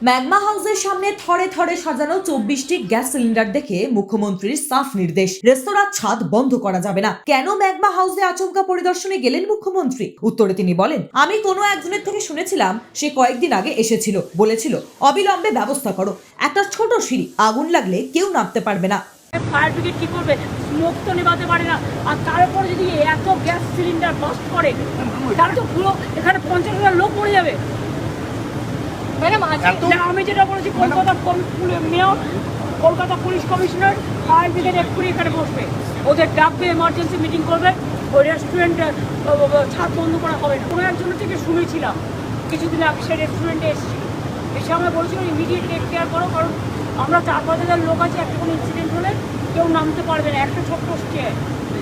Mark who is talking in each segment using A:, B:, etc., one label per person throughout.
A: Magma হাউসের সামনে থরে থরে সাজানো 24টি গ্যাস সিলিন্ডার দেখে মুখ্যমন্ত্রীর সাফ নির্দেশ, রেস্তোরাঁর ছাদ বন্ধ করা যাবে না। কেন ম্যাগমা হাউসে আচমকা পরিদর্শনে গেলেন মুখ্যমন্ত্রী? উত্তরে তিনি বলেন, আমি কোনো একজনের থেকে শুনেছিলাম সে কয়েকদিন আগে এসেছিল, বলেছিল অবিলম্বে ব্যবস্থা করো, একটা ছোট সিঁড়ি, আগুন লাগলে কেউ নামতে পারবে না।
B: ফায়ার ব্রিগেড কি করবে? স্মোক তো নেভাতে পারে না। আর তারপরে যদি এত গ্যাস সিলিন্ডার বাস্ট করে তাহলে তো পুরো এখানে 50,000 লোক মরে যাবে। আমি যেটা বলেছি, mayor, Kolkata police commissioner, fire brigade এক্ষুনি এখানে বসবে, ওদের ডাকবে, এমার্জেন্সি মিটিং করবে। ওই রেস্টুরেন্টে ছাদ বন্ধ করা হবে না। কোনো একজনের থেকে শুনেছিলাম কিছুদিন আগে সে রেস্টুরেন্টে এসেছিল, এসে আমরা বলছিল ইমিডিয়েট টেক কেয়ার করো, কারণ আমরা 4-5 হাজার লোক আছি, একটা কোনো ইনসিডেন্ট হলে কেউ নামতে পারবে না। একটা ছোট্ট স্টেয়ার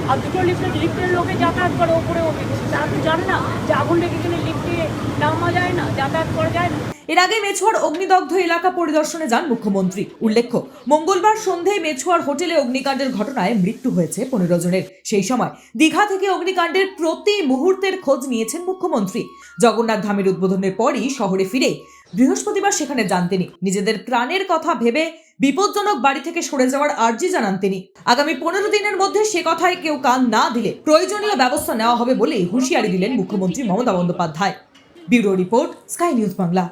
B: আর দুটো লিফটের লোকে যাতায়াত করে ওপরে ওঠে, তারা তো জানে না যে আগুন লেগে গেলে লিফটে নামা যায় না, যাতায়াত করা যায় না।
A: এর আগে মেছুয়ার অগ্নিদগ্ধ এলাকা পরিদর্শনে যান মুখ্যমন্ত্রী। উল্লেখ্য, মঙ্গলবার সন্ধ্যায় মেছুয়ার হোটেলে অগ্নিকাণ্ডের ঘটনায় মৃত্যু হয়েছে 15 জনের। সেই সময় দীঘা থেকে অগ্নিকাণ্ডের প্রতি মুহূর্তের খোঁজ নিয়েছেন মুখ্যমন্ত্রী। জগন্নাথ ধামের উদ্বোধনের পরই শহরে ফিরে বৃহস্পতিবার সেখানে যান তিনি। নিজেদের প্রাণের কথা ভেবে বিপজ্জনক বাড়ি থেকে সরে যাওয়ার আর্জি জানান তিনি। আগামী 15 দিনের মধ্যে সে কথায় কেউ কান না দিলে প্রয়োজনীয় ব্যবস্থা নেওয়া হবে বলে হুঁশিয়ারি দিলেন মুখ্যমন্ত্রী Mamata Bandyopadhyay. Bureau report, sky news Bangla.